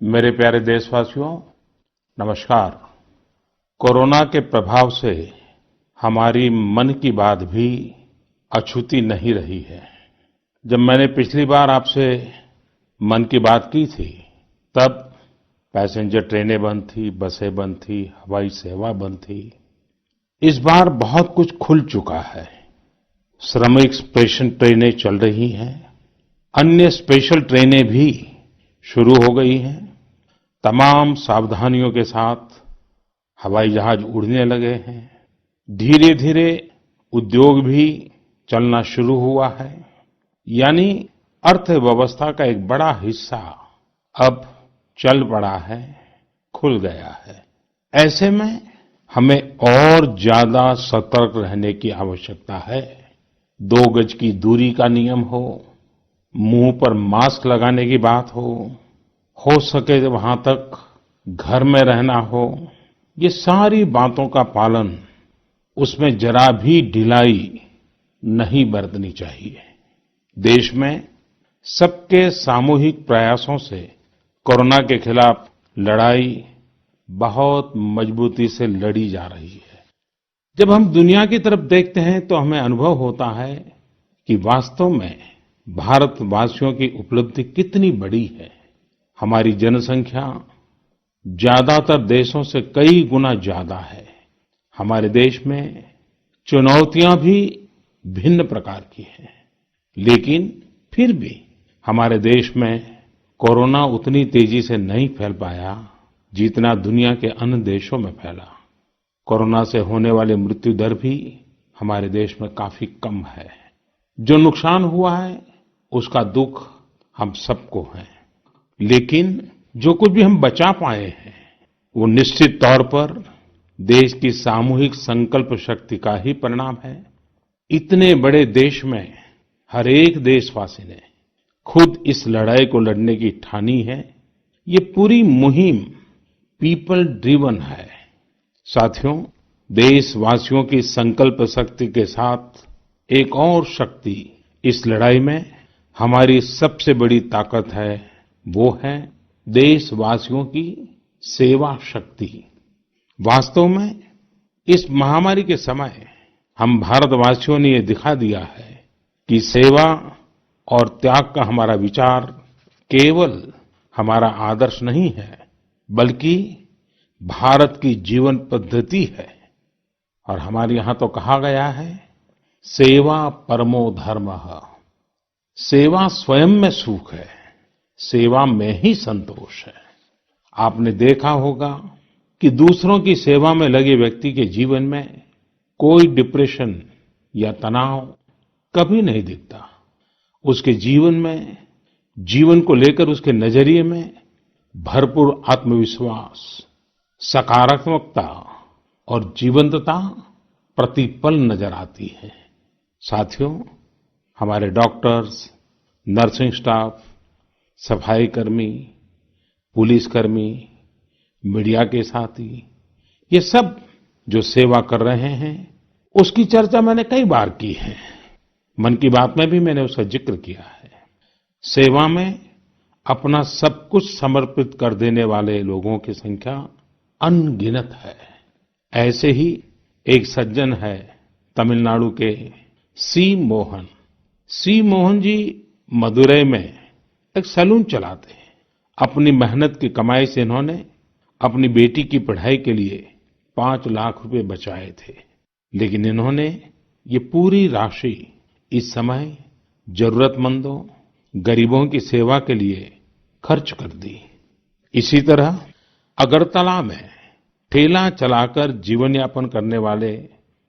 मेरे प्यारे देशवासियों, नमस्कार। कोरोना के प्रभाव से हमारी मन की बात भी अछूती नहीं रही है। जब मैंने पिछली बार आपसे मन की बात की थी, तब पैसेंजर ट्रेनें बंद थी, बसें बंद थी, हवाई सेवा बंद थी। इस बार बहुत कुछ खुल चुका है। श्रमिक स्पेशल ट्रेनें चल रही हैं, अन्य स्पेशल ट्रेनें भी शुरू हो गई हैं। तमाम सावधानियों के साथ हवाई जहाज उड़ने लगे हैं। धीरे धीरे उद्योग भी चलना शुरू हुआ है। यानी अर्थव्यवस्था का एक बड़ा हिस्सा अब चल पड़ा है, खुल गया है। ऐसे में हमें और ज्यादा सतर्क रहने की आवश्यकता है। 2 गज की दूरी का नियम हो, मुंह पर मास्क लगाने की बात हो सके तो वहां तक घर में रहना हो, ये सारी बातों का पालन, उसमें जरा भी ढिलाई नहीं बरतनी चाहिए। देश में सबके सामूहिक प्रयासों से कोरोना के खिलाफ लड़ाई बहुत मजबूती से लड़ी जा रही है। जब हम दुनिया की तरफ देखते हैं तो हमें अनुभव होता है कि वास्तव में भारतवासियों की उपलब्धि कितनी बड़ी है। हमारी जनसंख्या ज्यादातर देशों से कई गुना ज्यादा है। हमारे देश में चुनौतियां भी भिन्न प्रकार की हैं, लेकिन फिर भी हमारे देश में कोरोना उतनी तेजी से नहीं फैल पाया जितना दुनिया के अन्य देशों में फैला। कोरोना से होने वाली मृत्यु दर भी हमारे देश में काफी कम है। जो नुकसान हुआ है उसका दुख हम सबको है, लेकिन जो कुछ भी हम बचा पाए हैं वो निश्चित तौर पर देश की सामूहिक संकल्प शक्ति का ही परिणाम है। इतने बड़े देश में हर एक देशवासी ने खुद इस लड़ाई को लड़ने की ठानी है। ये पूरी मुहिम पीपल ड्रिवन है। साथियों, देशवासियों की संकल्प शक्ति के साथ एक और शक्ति इस लड़ाई में हमारी सबसे बड़ी ताकत है, वो है देशवासियों की सेवा शक्ति। वास्तव में इस महामारी के समय हम भारतवासियों ने ये दिखा दिया है कि सेवा और त्याग का हमारा विचार केवल हमारा आदर्श नहीं है, बल्कि भारत की जीवन पद्धति है। और हमारे यहाँ तो कहा गया है, सेवा परमो धर्मः। सेवा स्वयं में सुख है, सेवा में ही संतोष है। आपने देखा होगा कि दूसरों की सेवा में लगे व्यक्ति के जीवन में कोई डिप्रेशन या तनाव कभी नहीं दिखता। उसके जीवन में, जीवन को लेकर उसके नजरिए में भरपूर आत्मविश्वास, सकारात्मकता और जीवंतता प्रतिपल नजर आती है। साथियों, हमारे डॉक्टर्स, नर्सिंग स्टाफ, सफाई कर्मी, पुलिसकर्मी, मीडिया के साथी, ये सब जो सेवा कर रहे हैं, उसकी चर्चा मैंने कई बार की है। मन की बात में भी मैंने उसका जिक्र किया है। सेवा में अपना सब कुछ समर्पित कर देने वाले लोगों की संख्या अनगिनत है। ऐसे ही एक सज्जन है तमिलनाडु के सी मोहन। सी मोहन जी मदुरै में एक सैलून चलाते हैं। अपनी मेहनत की कमाई से इन्होंने अपनी बेटी की पढ़ाई के लिए 5 लाख रुपए बचाए थे, लेकिन इन्होंने ये पूरी राशि इस समय जरूरतमंदों, गरीबों की सेवा के लिए खर्च कर दी। इसी तरह अगरतला में ठेला चलाकर जीवन यापन करने वाले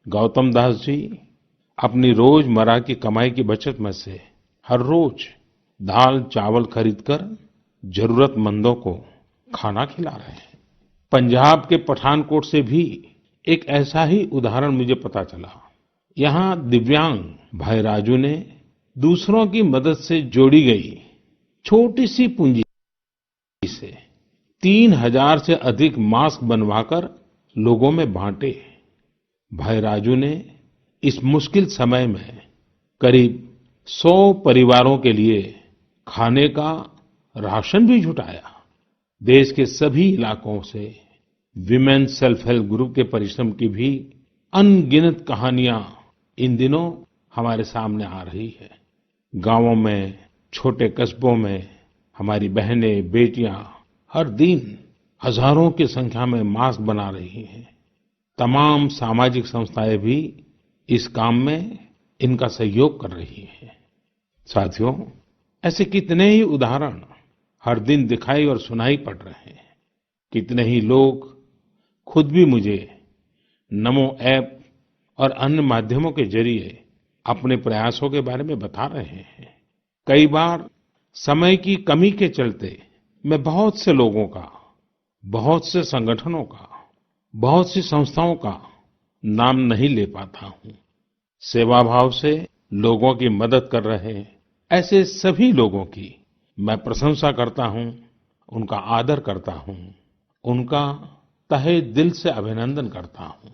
गौतम दास जी अपनी रोजमर्रा की कमाई की बचत में से हर रोज दाल चावल खरीदकर जरूरतमंदों को खाना खिला रहे हैं। पंजाब के पठानकोट से भी एक ऐसा ही उदाहरण मुझे पता चला। यहाँ दिव्यांग भाई राजू ने दूसरों की मदद से जोड़ी गई छोटी सी पूंजी से 3000 से अधिक मास्क बनवाकर लोगों में बांटे। भाई राजू ने इस मुश्किल समय में करीब 100 परिवारों के लिए खाने का राशन भी जुटाया। देश के सभी इलाकों से विमेन सेल्फ हेल्प ग्रुप के परिश्रम की भी अनगिनत कहानियां इन दिनों हमारे सामने आ रही है। गांवों में, छोटे कस्बों में हमारी बहनें, बेटियां हर दिन हजारों की संख्या में मास्क बना रही हैं। तमाम सामाजिक संस्थाएं भी इस काम में इनका सहयोग कर रही हैं। साथियों, ऐसे कितने ही उदाहरण हर दिन दिखाई और सुनाई पड़ रहे हैं। कितने ही लोग खुद भी मुझे नमो ऐप और अन्य माध्यमों के जरिए अपने प्रयासों के बारे में बता रहे हैं। कई बार समय की कमी के चलते मैं बहुत से लोगों का, बहुत से संगठनों का, बहुत सी संस्थाओं का नाम नहीं ले पाता हूं। सेवा भाव से लोगों की मदद कर रहे ऐसे सभी लोगों की मैं प्रशंसा करता हूं, उनका आदर करता हूं, उनका तहे दिल से अभिनंदन करता हूं।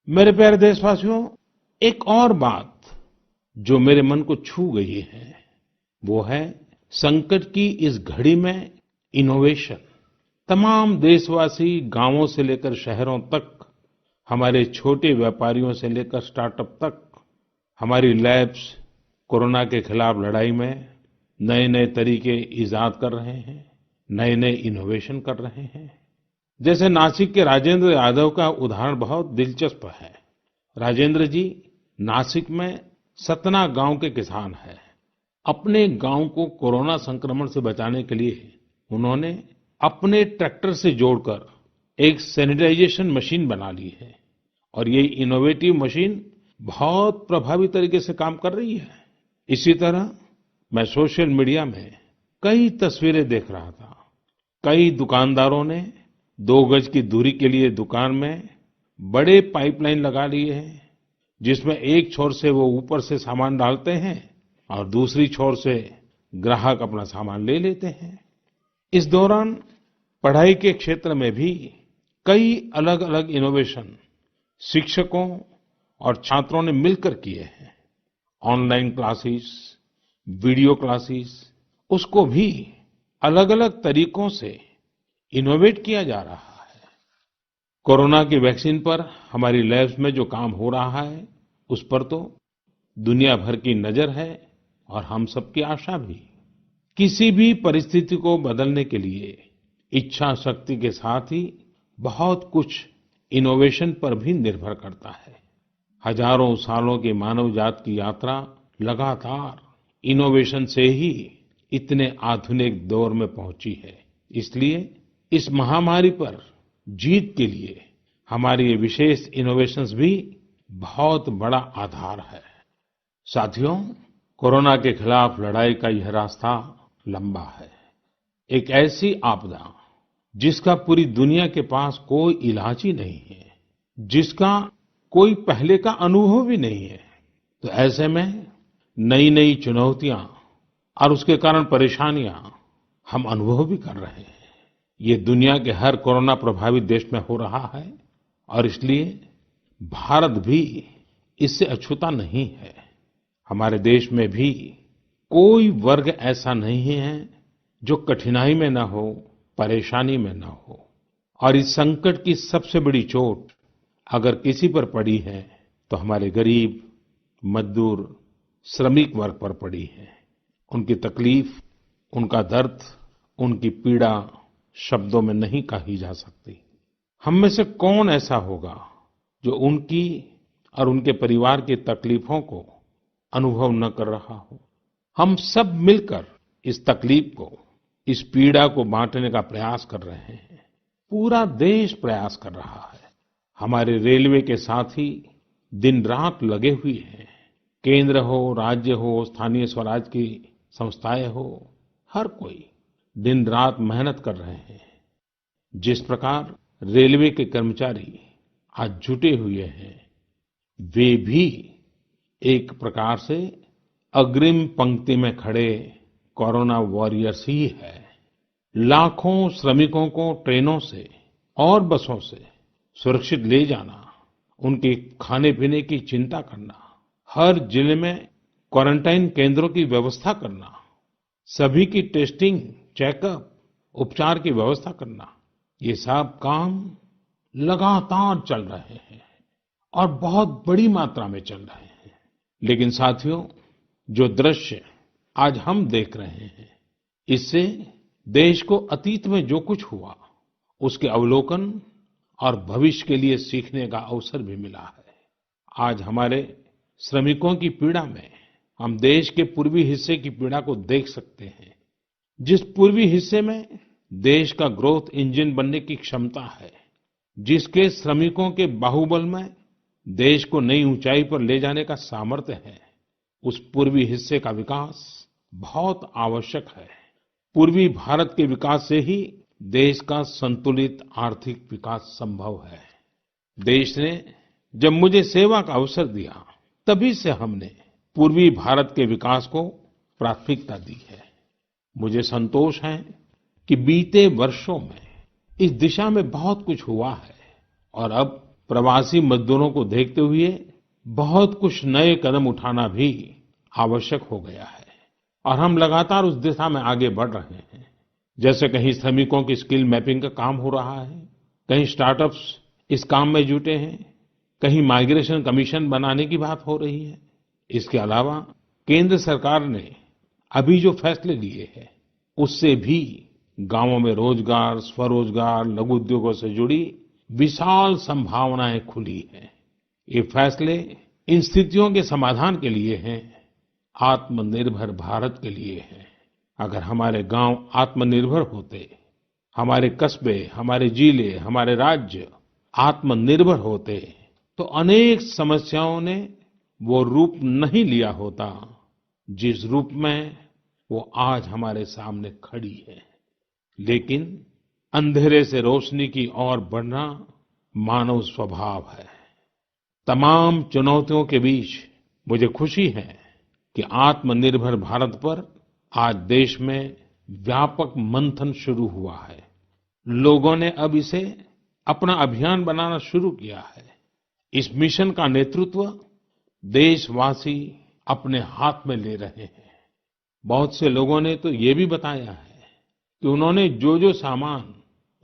मेरे प्यारे देशवासियों, एक और बात जो मेरे मन को छू गई है, वो है संकट की इस घड़ी में इनोवेशन। तमाम देशवासी गांवों से लेकर शहरों तक, हमारे छोटे व्यापारियों से लेकर स्टार्टअप तक, हमारी लैब्स कोरोना के खिलाफ लड़ाई में नए-नए तरीके इजाद कर रहे हैं, नए-नए इनोवेशन कर रहे हैं। जैसे नासिक के राजेंद्र यादव का उदाहरण बहुत दिलचस्प है। राजेंद्र जी नासिक में सतना गांव के किसान हैं। अपने गांव को कोरोना संक्रमण से बचाने के लिए उन्होंने अपने ट्रैक्टर से जोड़कर एक सैनिटाइजेशन मशीन बना ली है और ये इनोवेटिव मशीन बहुत प्रभावी तरीके से काम कर रही है। इसी तरह मैं सोशल मीडिया में कई तस्वीरें देख रहा था। कई दुकानदारों ने 2 गज की दूरी के लिए दुकान में बड़े पाइपलाइन लगा लिए हैं, जिसमें एक छोर से वो ऊपर से सामान डालते हैं और दूसरी छोर से ग्राहक अपना सामान ले लेते हैं। इस दौरान पढ़ाई के क्षेत्र में भी कई अलग-अलग इनोवेशन शिक्षकों और छात्रों ने मिलकर किए हैं। ऑनलाइन क्लासेस, वीडियो क्लासेस, उसको भी अलग-अलग तरीकों से इनोवेट किया जा रहा है। कोरोना की वैक्सीन पर हमारी लैब्स में जो काम हो रहा है, उस पर तो दुनिया भर की नजर है और हम सबकी आशा भी। किसी भी परिस्थिति को बदलने के लिए इच्छा शक्ति के साथ ही बहुत कुछ इनोवेशन पर भी निर्भर करता है। हजारों सालों की मानव जात की यात्रा लगातार इनोवेशन से ही इतने आधुनिक दौर में पहुंची है। इसलिए इस महामारी पर जीत के लिए हमारी ये विशेष इनोवेशंस भी बहुत बड़ा आधार है। साथियों, कोरोना के खिलाफ लड़ाई का यह रास्ता लंबा है। एक ऐसी आपदा जिसका पूरी दुनिया के पास कोई इलाज ही नहीं है, जिसका कोई पहले का अनुभव भी नहीं है, तो ऐसे में नई-नई चुनौतियां और उसके कारण परेशानियां हम अनुभव भी कर रहे हैं। ये दुनिया के हर कोरोना प्रभावित देश में हो रहा है और इसलिए भारत भी इससे अछूता नहीं है। हमारे देश में भी कोई वर्ग ऐसा नहीं है जो कठिनाई में न हो, परेशानी में न हो। और इस संकट की सबसे बड़ी चोट अगर किसी पर पड़ी है तो हमारे गरीब, मजदूर, श्रमिक वर्ग पर पड़ी है। उनकी तकलीफ, उनका दर्द, उनकी पीड़ा शब्दों में नहीं कही जा सकती। हम में से कौन ऐसा होगा जो उनकी और उनके परिवार की तकलीफों को अनुभव न कर रहा हो। हम सब मिलकर इस तकलीफ को, इस पीड़ा को बांटने का प्रयास कर रहे हैं। पूरा देश प्रयास कर रहा है। हमारे रेलवे के साथी दिन रात लगे हुए हैं। केंद्र हो, राज्य हो, स्थानीय स्वराज की संस्थाएं हो, हर कोई दिन रात मेहनत कर रहे हैं। जिस प्रकार रेलवे के कर्मचारी आज जुटे हुए हैं, वे भी एक प्रकार से अग्रिम पंक्ति में खड़े कोरोना वॉरियर्स ही है। लाखों श्रमिकों को ट्रेनों से और बसों से सुरक्षित ले जाना, उनके खाने पीने की चिंता करना, हर जिले में क्वारंटाइन केंद्रों की व्यवस्था करना, सभी की टेस्टिंग, चेकअप, उपचार की व्यवस्था करना, ये सब काम लगातार चल रहे हैं और बहुत बड़ी मात्रा में चल रहे हैं। लेकिन साथियों, जो दृश्य आज हम देख रहे हैं, इससे देश को अतीत में जो कुछ हुआ, उसके अवलोकन और भविष्य के लिए सीखने का अवसर भी मिला है। आज हमारे श्रमिकों की पीड़ा में हम देश के पूर्वी हिस्से की पीड़ा को देख सकते हैं। जिस पूर्वी हिस्से में देश का ग्रोथ इंजन बनने की क्षमता है, जिसके श्रमिकों के बाहुबल में देश को नई ऊंचाई पर ले जाने का सामर्थ्य है, उस पूर्वी हिस्से का विकास बहुत आवश्यक है। पूर्वी भारत के विकास से ही देश का संतुलित आर्थिक विकास संभव है। देश ने जब मुझे सेवा का अवसर दिया, तभी से हमने पूर्वी भारत के विकास को प्राथमिकता दी है। मुझे संतोष है कि बीते वर्षों में इस दिशा में बहुत कुछ हुआ है और अब प्रवासी मजदूरों को देखते हुए बहुत कुछ नए कदम उठाना भी आवश्यक हो गया है और हम लगातार उस दिशा में आगे बढ़ रहे हैं। जैसे कहीं श्रमिकों की स्किल मैपिंग का काम हो रहा है, कहीं स्टार्टअप्स इस काम में जुटे हैं, कहीं माइग्रेशन कमीशन बनाने की बात हो रही है। इसके अलावा केंद्र सरकार ने अभी जो फैसले लिए हैं, उससे भी गांवों में रोजगार, स्वरोजगार, लघु उद्योगों से जुड़ी विशाल संभावनाएं खुली हैं। ये फैसले इन स्थितियों के समाधान के लिए हैं, आत्मनिर्भर भारत के लिए हैं। अगर हमारे गांव आत्मनिर्भर होते, हमारे कस्बे, हमारे जिले, हमारे राज्य आत्मनिर्भर होते, तो अनेक समस्याओं ने वो रूप नहीं लिया होता जिस रूप में वो आज हमारे सामने खड़ी है। लेकिन अंधेरे से रोशनी की ओर बढ़ना मानव स्वभाव है। तमाम चुनौतियों के बीच मुझे खुशी है कि आत्मनिर्भर भारत पर आज देश में व्यापक मंथन शुरू हुआ है। लोगों ने अब इसे अपना अभियान बनाना शुरू किया है। इस मिशन का नेतृत्व देशवासी अपने हाथ में ले रहे हैं। बहुत से लोगों ने तो ये भी बताया है कि उन्होंने जो जो सामान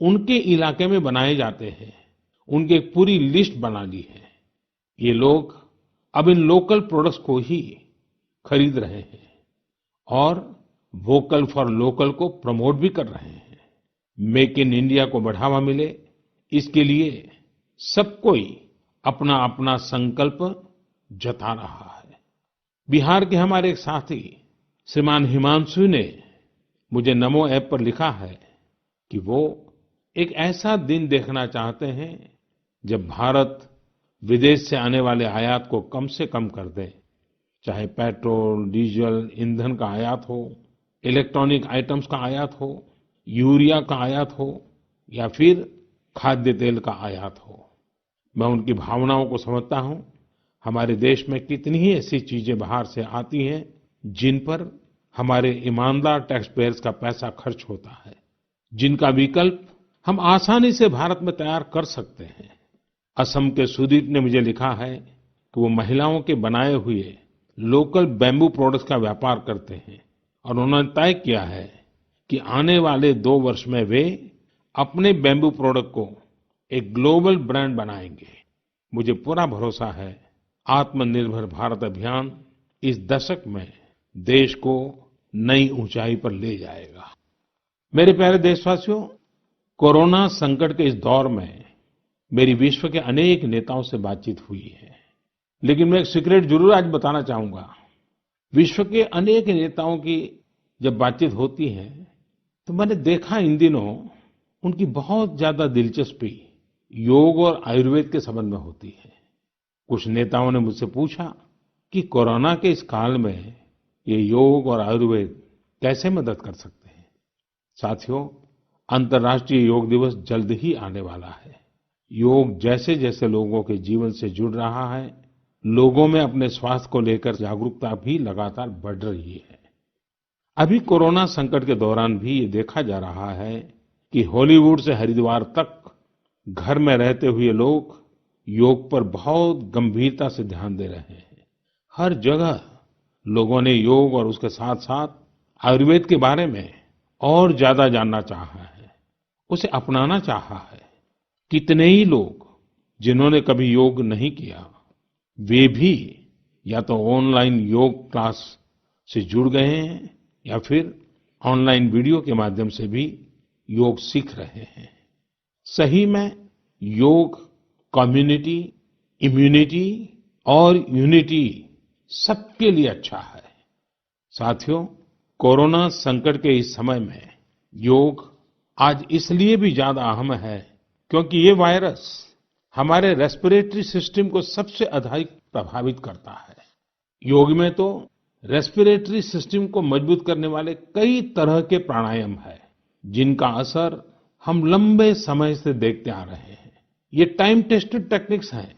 उनके इलाके में बनाए जाते हैं, उनकी एक पूरी लिस्ट बना ली है। ये लोग अब इन लोकल प्रोडक्ट्स को ही खरीद रहे हैं और वोकल फॉर लोकल को प्रमोट भी कर रहे हैं। मेक इन इंडिया को बढ़ावा मिले, इसके लिए सब कोई अपना अपना संकल्प जता रहा है। बिहार के हमारे एक साथी श्रीमान हिमांशु ने मुझे नमो ऐप पर लिखा है कि वो एक ऐसा दिन देखना चाहते हैं जब भारत विदेश से आने वाले आयात को कम से कम कर दे, चाहे पेट्रोल, डीजल, ईंधन का आयात हो, इलेक्ट्रॉनिक आइटम्स का आयात हो, यूरिया का आयात हो या फिर खाद्य तेल का आयात हो। मैं उनकी भावनाओं को समझता हूं। हमारे देश में कितनी ही ऐसी चीजें बाहर से आती हैं जिन पर हमारे ईमानदार टैक्स पेयर्स का पैसा खर्च होता है, जिनका विकल्प हम आसानी से भारत में तैयार कर सकते हैं। असम के सुदीप ने मुझे लिखा है कि वो महिलाओं के बनाए हुए लोकल बैम्बू प्रोडक्ट्स का व्यापार करते हैं और उन्होंने तय किया है कि आने वाले 2 वर्ष में वे अपने बैम्बू प्रोडक्ट को एक ग्लोबल ब्रांड बनाएंगे। मुझे पूरा भरोसा है आत्मनिर्भर भारत अभियान इस दशक में देश को नई ऊंचाई पर ले जाएगा। मेरे प्यारे देशवासियों, कोरोना संकट के इस दौर में मेरी विश्व के अनेक नेताओं से बातचीत हुई है, लेकिन मैं एक सीक्रेट जरूर आज बताना चाहूंगा। विश्व के अनेक नेताओं की जब बातचीत होती है तो मैंने देखा इन दिनों उनकी बहुत ज्यादा दिलचस्पी योग और आयुर्वेद के संबंध में होती है। कुछ नेताओं ने मुझसे पूछा कि कोरोना के इस काल में ये योग और आयुर्वेद कैसे मदद कर सकते हैं। साथियों, अंतर्राष्ट्रीय योग दिवस जल्द ही आने वाला है। योग जैसे जैसे लोगों के जीवन से जुड़ रहा है, लोगों में अपने स्वास्थ्य को लेकर जागरूकता भी लगातार बढ़ रही है। अभी कोरोना संकट के दौरान भी ये देखा जा रहा है कि हॉलीवुड से हरिद्वार तक घर में रहते हुए लोग योग पर बहुत गंभीरता से ध्यान दे रहे हैं। हर जगह लोगों ने योग और उसके साथ साथ आयुर्वेद के बारे में और ज्यादा जानना चाहा है, उसे अपनाना चाहा है। कितने ही लोग जिन्होंने कभी योग नहीं किया, वे भी या तो ऑनलाइन योग क्लास से जुड़ गए हैं या फिर ऑनलाइन वीडियो के माध्यम से भी योग सीख रहे हैं। सही में योग कम्युनिटी, इम्यूनिटी और यूनिटी सबके लिए अच्छा है। साथियों, कोरोना संकट के इस समय में योग आज इसलिए भी ज्यादा अहम है क्योंकि ये वायरस हमारे रेस्पिरेटरी सिस्टम को सबसे अधिक प्रभावित करता है। योग में तो रेस्पिरेटरी सिस्टम को मजबूत करने वाले कई तरह के प्राणायाम है, जिनका असर हम लंबे समय से देखते आ रहे हैं। ये टाइम टेस्टेड टेक्निक्स हैं,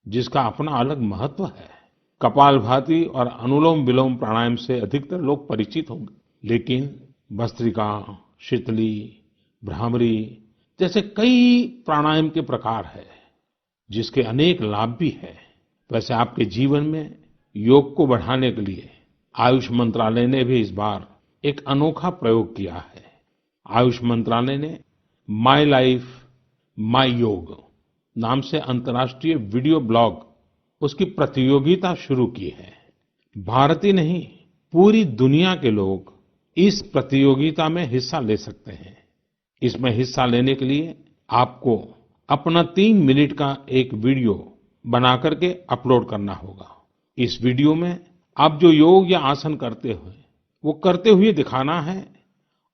जिसका अपना अलग महत्व है। कपालभाति और अनुलोम विलोम प्राणायाम से अधिकतर लोग परिचित होंगे, लेकिन भस्त्रिका, शीतली, भ्रामरी जैसे कई प्राणायाम के प्रकार है, जिसके अनेक लाभ भी है। वैसे आपके जीवन में योग को बढ़ाने के लिए आयुष मंत्रालय ने भी इस बार एक अनोखा प्रयोग किया है। आयुष मंत्रालय ने माय लाइफ माय योग नाम से अंतर्राष्ट्रीय वीडियो ब्लॉग उसकी प्रतियोगिता शुरू की है। भारत ही नहीं, पूरी दुनिया के लोग इस प्रतियोगिता में हिस्सा ले सकते हैं। इसमें हिस्सा लेने के लिए आपको अपना 3 मिनट का एक वीडियो बना करके अपलोड करना होगा। इस वीडियो में आप जो योग या आसन करते हुए वो करते हुए दिखाना है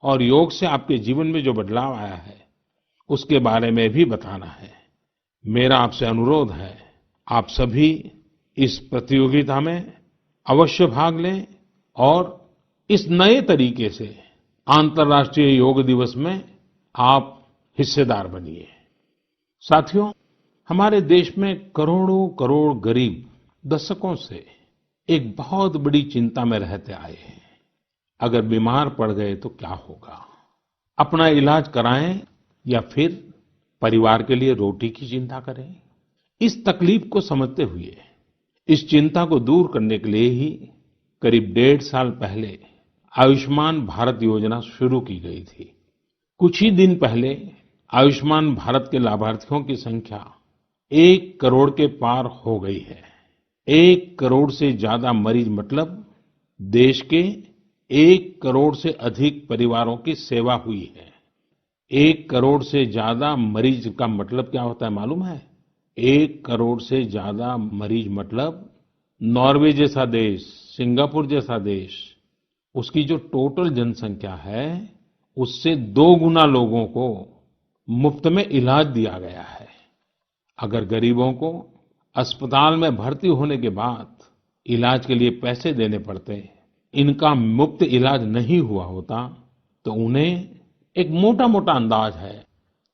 और योग से आपके जीवन में जो बदलाव आया है उसके बारे में भी बताना है। मेरा आपसे अनुरोध है, आप सभी इस प्रतियोगिता में अवश्य भाग लें और इस नए तरीके से अंतर्राष्ट्रीय योग दिवस में आप हिस्सेदार बनिए। साथियों, हमारे देश में करोड़ों करोड़ गरीब दशकों से एक बहुत बड़ी चिंता में रहते आए हैं। अगर बीमार पड़ गए तो क्या होगा? अपना इलाज कराएं या फिर परिवार के लिए रोटी की चिंता करें? इस तकलीफ को समझते हुए, इस चिंता को दूर करने के लिए ही करीब 1.5 साल पहले आयुष्मान भारत योजना शुरू की गई थी। कुछ ही दिन पहले आयुष्मान भारत के लाभार्थियों की संख्या 1 करोड़ के पार हो गई है। 1 करोड़ से ज्यादा मरीज मतलब देश के 1 करोड़ से अधिक परिवारों की सेवा हुई है। 1 करोड़ से ज्यादा मरीज का मतलब क्या होता है मालूम है? 1 करोड़ से ज्यादा मरीज मतलब नॉर्वे जैसा देश, सिंगापुर जैसा देश, उसकी जो टोटल जनसंख्या है उससे 2 गुना लोगों को मुफ्त में इलाज दिया गया है। अगर गरीबों को अस्पताल में भर्ती होने के बाद इलाज के लिए पैसे देने पड़ते, इनका मुफ्त इलाज नहीं हुआ होता, तो उन्हें एक मोटा-मोटा अंदाज है,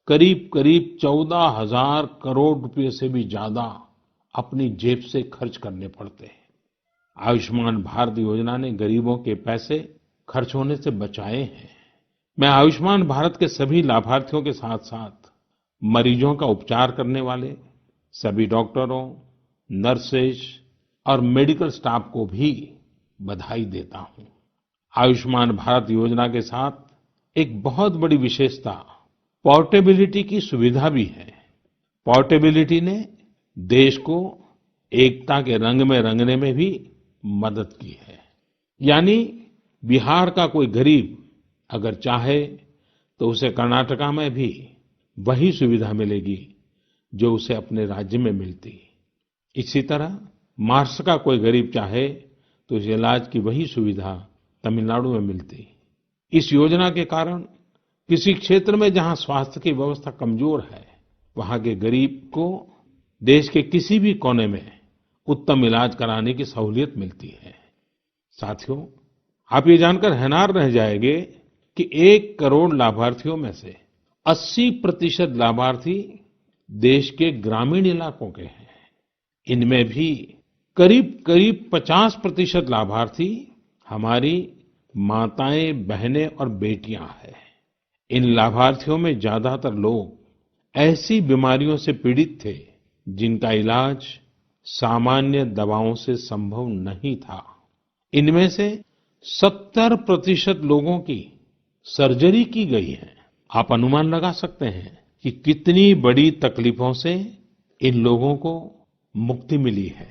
करीब-करीब 14,000 करोड़ रुपए से भी ज्यादा अपनी जेब से खर्च करने पड़ते हैं। आयुष्मान भारत योजना ने गरीबों के पैसे खर्च होने से बचाए हैं। मैं आयुष्मान भारत के सभी लाभार्थियों के साथ-साथ मरीजों का उपचार करने वाले सभी डॉक्टरों, नर्सेज और मेडिकल स्टाफ को भी बधाई देता हूं। आयुष्मान भारत योजना के साथ एक बहुत बड़ी विशेषता पोर्टेबिलिटी की सुविधा भी है। पोर्टेबिलिटी ने देश को एकता के रंग में रंगने में भी मदद की है। यानी बिहार का कोई गरीब अगर चाहे तो उसे कर्नाटका में भी वही सुविधा मिलेगी जो उसे अपने राज्य में मिलती। इसी तरह महाराष्ट्र का कोई गरीब चाहे तो उसे इलाज की वही सुविधा तमिलनाडु में मिलती। इस योजना के कारण किसी क्षेत्र में जहां स्वास्थ्य की व्यवस्था कमजोर है, वहां के गरीब को देश के किसी भी कोने में उत्तम इलाज कराने की सहूलियत मिलती है। साथियों, आप ये जानकर हैरान रह जाएंगे कि 1 करोड़ लाभार्थियों में से 80% लाभार्थी देश के ग्रामीण इलाकों के हैं। इनमें भी करीब-करीब 50% लाभार्थी हमारी माताएं, बहनें और बेटियां हैं। इन लाभार्थियों में ज्यादातर लोग ऐसी बीमारियों से पीड़ित थे जिनका इलाज सामान्य दवाओं से संभव नहीं था। इनमें से 70% लोगों की सर्जरी की गई है। आप अनुमान लगा सकते हैं कि कितनी बड़ी तकलीफों से इन लोगों को मुक्ति मिली है।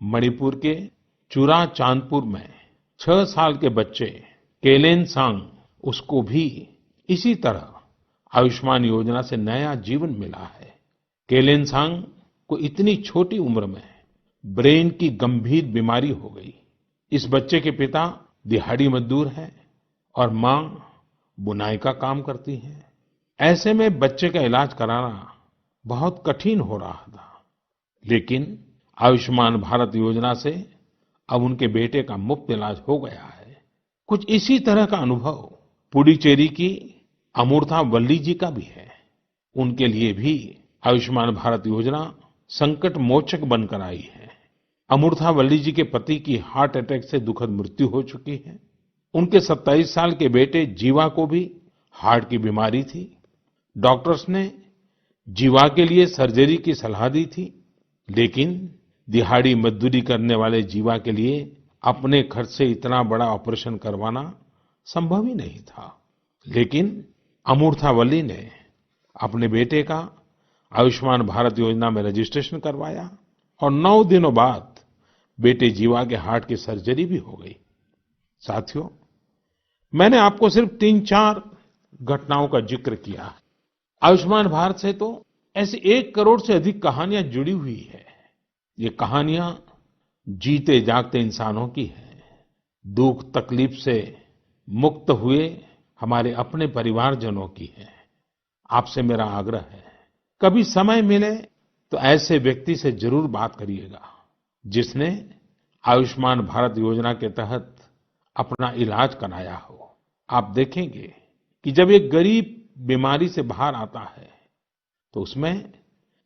मणिपुर के चुराचांदपुर में 6 साल के बच्चे केलेनसांग, उसको भी इसी तरह आयुष्मान योजना से नया जीवन मिला है। केलेनसांग को इतनी छोटी उम्र में ब्रेन की गंभीर बीमारी हो गई। इस बच्चे के पिता दिहाड़ी मजदूर हैं और मां बुनाई का काम करती हैं। ऐसे में बच्चे का इलाज कराना बहुत कठिन हो रहा था, लेकिन आयुष्मान भारत योजना से अब उनके बेटे का मुफ्त इलाज हो गया है। कुछ इसी तरह का अनुभव पुडुचेरी की अमूर्था वल्ली जी का भी है। उनके लिए भी आयुष्मान भारत योजना संकट मोचक बनकर आई है। अमूर्था वल्ली जी के पति की हार्ट अटैक से दुखद मृत्यु हो चुकी है। उनके 27 साल के बेटे जीवा को भी हार्ट की बीमारी थी। डॉक्टर्स ने जीवा के लिए सर्जरी की सलाह दी थी, लेकिन दिहाड़ी मजदूरी करने वाले जीवा के लिए अपने खर्च से इतना बड़ा ऑपरेशन करवाना संभव ही नहीं था। लेकिन अमूर्था वल्ली ने अपने बेटे का आयुष्मान भारत योजना में रजिस्ट्रेशन करवाया और 9 दिनों बाद बेटे जीवा के हार्ट की सर्जरी भी हो गई। साथियों, मैंने आपको सिर्फ 3-4 घटनाओं का जिक्र किया है। आयुष्मान भारत से तो ऐसी 1 करोड़ से अधिक कहानियां जुड़ी हुई है। ये कहानियां जीते जागते इंसानों की हैं। दुख तकलीफ से मुक्त हुए हमारे अपने परिवारजनों की है। आपसे मेरा आग्रह है, कभी समय मिले तो ऐसे व्यक्ति से जरूर बात करिएगा जिसने आयुष्मान भारत योजना के तहत अपना इलाज कराया हो। आप देखेंगे कि जब एक गरीब बीमारी से बाहर आता है तो उसमें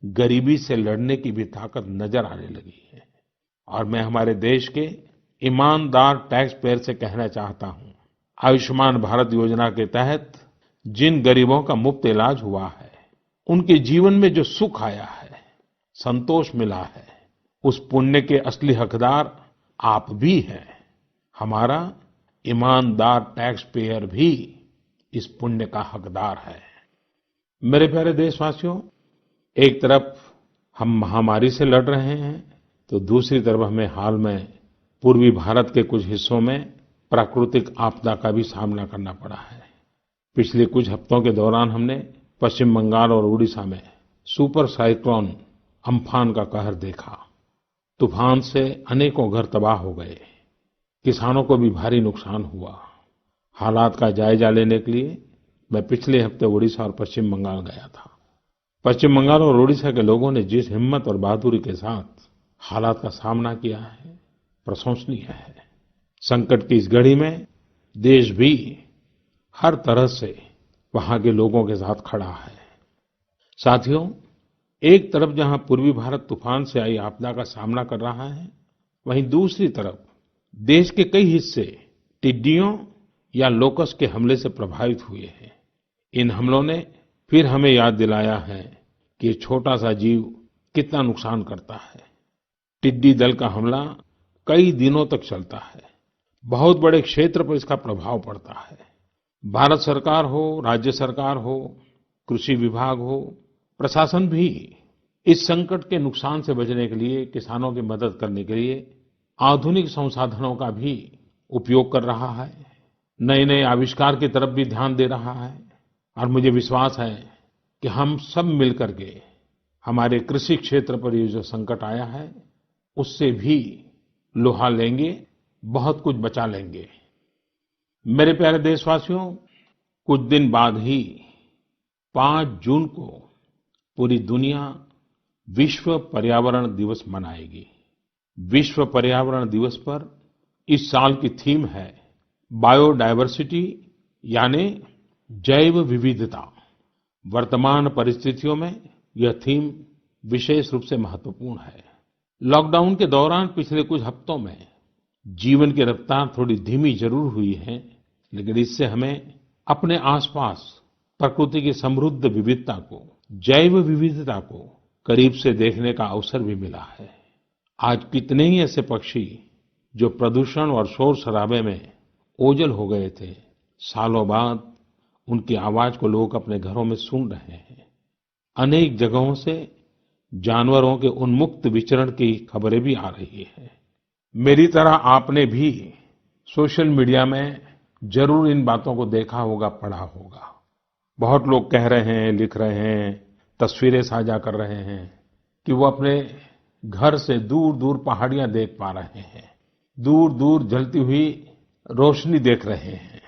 गरीबी से लड़ने की भी ताकत नजर आने लगी है। और मैं हमारे देश के ईमानदार टैक्स पेयर से कहना चाहता हूं, आयुष्मान भारत योजना के तहत जिन गरीबों का मुफ्त इलाज हुआ है, उनके जीवन में जो सुख आया है, संतोष मिला है, उस पुण्य के असली हकदार आप भी हैं। हमारा ईमानदार टैक्स पेयर भी इस पुण्य का हकदार है। मेरे प्यारे देशवासियों, एक तरफ हम महामारी से लड़ रहे हैं तो दूसरी तरफ हमें हाल में पूर्वी भारत के कुछ हिस्सों में प्राकृतिक आपदा का भी सामना करना पड़ा है। पिछले कुछ हफ्तों के दौरान हमने पश्चिम बंगाल और उड़ीसा में सुपर साइक्लोन अम्फान का कहर देखा। तूफान से अनेकों घर तबाह हो गए, किसानों को भी भारी नुकसान हुआ। हालात का जायजा लेने के लिए मैं पिछले हफ्ते उड़ीसा और पश्चिम बंगाल गया था। पश्चिम बंगाल और उड़ीसा के लोगों ने जिस हिम्मत और बहादुरी के साथ हालात का सामना किया है, प्रशंसनीय है। संकट की इस घड़ी में देश भी हर तरह से वहां के लोगों के साथ खड़ा है। साथियों, एक तरफ जहां पूर्वी भारत तूफान से आई आपदा का सामना कर रहा है, वहीं दूसरी तरफ देश के कई हिस्से टिड्डियों या लोकस्ट के हमले से प्रभावित हुए हैं। इन हमलों ने फिर हमें याद दिलाया है कि ये छोटा सा जीव कितना नुकसान करता है। टिड्डी दल का हमला कई दिनों तक चलता है। बहुत बड़े क्षेत्र पर इसका प्रभाव पड़ता है। भारत सरकार हो, राज्य सरकार हो, कृषि विभाग हो, प्रशासन भी इस संकट के नुकसान से बचने के लिए, किसानों की मदद करने के लिए आधुनिक संसाधनों का भी उपयोग कर रहा है। नए नए आविष्कार की तरफ भी ध्यान दे रहा है। और मुझे विश्वास है कि हम सब मिलकर के हमारे कृषि क्षेत्र पर ये जो संकट आया है, उससे भी लोहा लेंगे, बहुत कुछ बचा लेंगे। मेरे प्यारे देशवासियों, कुछ दिन बाद ही 5 जून को पूरी दुनिया विश्व पर्यावरण दिवस मनाएगी। विश्व पर्यावरण दिवस पर इस साल की थीम है बायोडायवर्सिटी, यानी जैव विविधता। वर्तमान परिस्थितियों में यह थीम विशेष रूप से महत्वपूर्ण है। लॉकडाउन के दौरान पिछले कुछ हफ्तों में जीवन की रफ्तार थोड़ी धीमी जरूर हुई है, लेकिन इससे हमें अपने आसपास प्रकृति की समृद्ध विविधता को, जैव विविधता को करीब से देखने का अवसर भी मिला है। आज कितने ही ऐसे पक्षी जो प्रदूषण और शोर शराबे में ओझल हो गए थे, सालों बाद उनकी आवाज को लोग अपने घरों में सुन रहे हैं। अनेक जगहों से जानवरों के उन्मुक्त विचरण की खबरें भी आ रही हैं। मेरी तरह आपने भी सोशल मीडिया में जरूर इन बातों को देखा होगा, पढ़ा होगा। बहुत लोग कह रहे हैं, लिख रहे हैं, तस्वीरें साझा कर रहे हैं कि वो अपने घर से दूर-दूर पहाड़ियां देख पा रहे हैं, दूर-दूर जलती हुई रोशनी देख रहे हैं।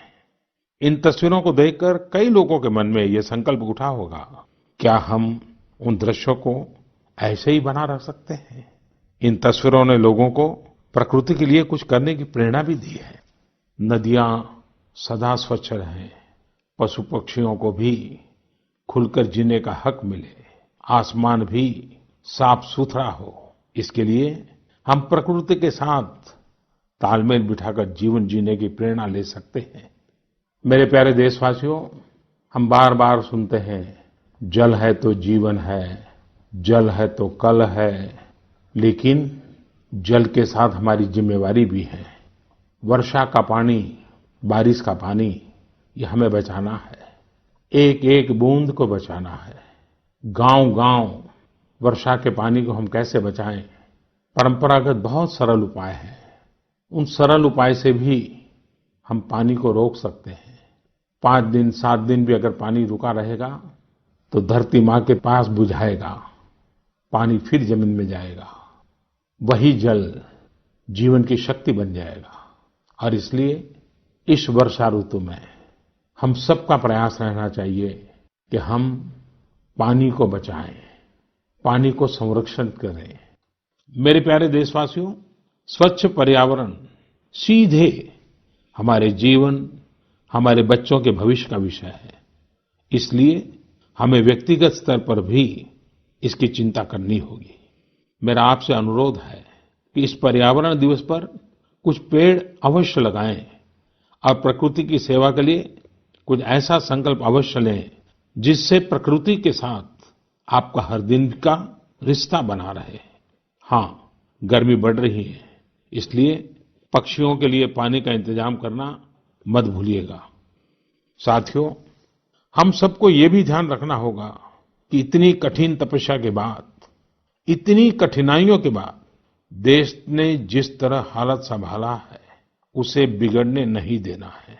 इन तस्वीरों को देखकर कई लोगों के मन में ये संकल्प उठा होगा, क्या हम उन दृश्यों को ऐसे ही बना रख सकते हैं? इन तस्वीरों ने लोगों को प्रकृति के लिए कुछ करने की प्रेरणा भी दी है। नदियां सदा स्वच्छ रहें, पशु पक्षियों को भी खुलकर जीने का हक मिले, आसमान भी साफ सुथरा हो, इसके लिए हम प्रकृति के साथ तालमेल बिठाकर जीवन जीने की प्रेरणा ले सकते हैं। मेरे प्यारे देशवासियों, हम बार बार सुनते हैं, जल है तो जीवन है, जल है तो कल है, लेकिन जल के साथ हमारी जिम्मेवारी भी है। वर्षा का पानी, बारिश का पानी, ये हमें बचाना है। एक एक बूंद को बचाना है। गांव-गांव वर्षा के पानी को हम कैसे बचाएं? परंपरागत बहुत सरल उपाय हैं। उन सरल उपाय से भी हम पानी को रोक सकते हैं। 5 दिन, 7 दिन भी अगर पानी रुका रहेगा, तो धरती माँ के पास बुझाएगा, पानी फिर जमीन में जाएगा। वही जल जीवन की शक्ति बन जाएगा। और इसलिए इस वर्षा ऋतु में हम सबका प्रयास रहना चाहिए कि हम पानी को बचाएं, पानी को संरक्षण करें। मेरे प्यारे देशवासियों, स्वच्छ पर्यावरण सीधे हमारे जीवन, हमारे बच्चों के भविष्य का विषय है। इसलिए हमें व्यक्तिगत स्तर पर भी इसकी चिंता करनी होगी। मेरा आपसे अनुरोध है कि इस पर्यावरण दिवस पर कुछ पेड़ अवश्य लगाएं और प्रकृति की सेवा के लिए कुछ ऐसा संकल्प अवश्य लें, जिससे प्रकृति के साथ आपका हर दिन का रिश्ता बना रहे। हाँ, गर्मी बढ़ रही है, इसलिए पक्षियों के लिए पानी का इंतजाम करना मत भूलिएगा। साथियों, हम सबको ये भी ध्यान रखना होगा कि इतनी कठिन तपस्या के बाद, इतनी कठिनाइयों के बाद देश ने जिस तरह हालत संभाला है, उसे बिगड़ने नहीं देना है।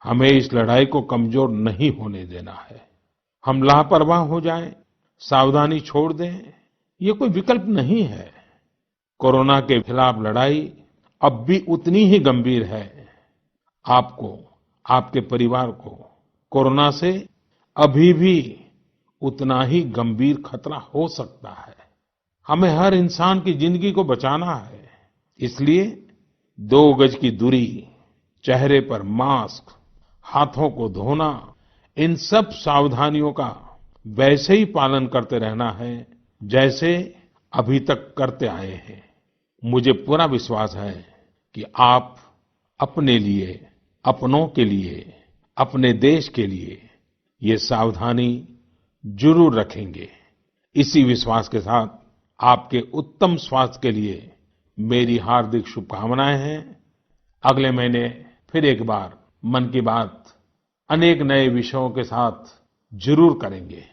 हमें इस लड़ाई को कमजोर नहीं होने देना है। हम लापरवाह हो जाएं, सावधानी छोड़ दें, ये कोई विकल्प नहीं है। कोरोना के खिलाफ लड़ाई अब भी उतनी ही गंभीर है। आपको, आपके परिवार को कोरोना से अभी भी उतना ही गंभीर खतरा हो सकता है। हमें हर इंसान की जिंदगी को बचाना है। इसलिए 2 गज की दूरी, चेहरे पर मास्क, हाथों को धोना, इन सब सावधानियों का वैसे ही पालन करते रहना है जैसे अभी तक करते आए हैं। मुझे पूरा विश्वास है कि आप अपने लिए, अपनों के लिए, अपने देश के लिए ये सावधानी जरूर रखेंगे। इसी विश्वास के साथ आपके उत्तम स्वास्थ्य के लिए मेरी हार्दिक शुभकामनाएं हैं। अगले महीने फिर एक बार मन की बात अनेक नए विषयों के साथ जरूर करेंगे।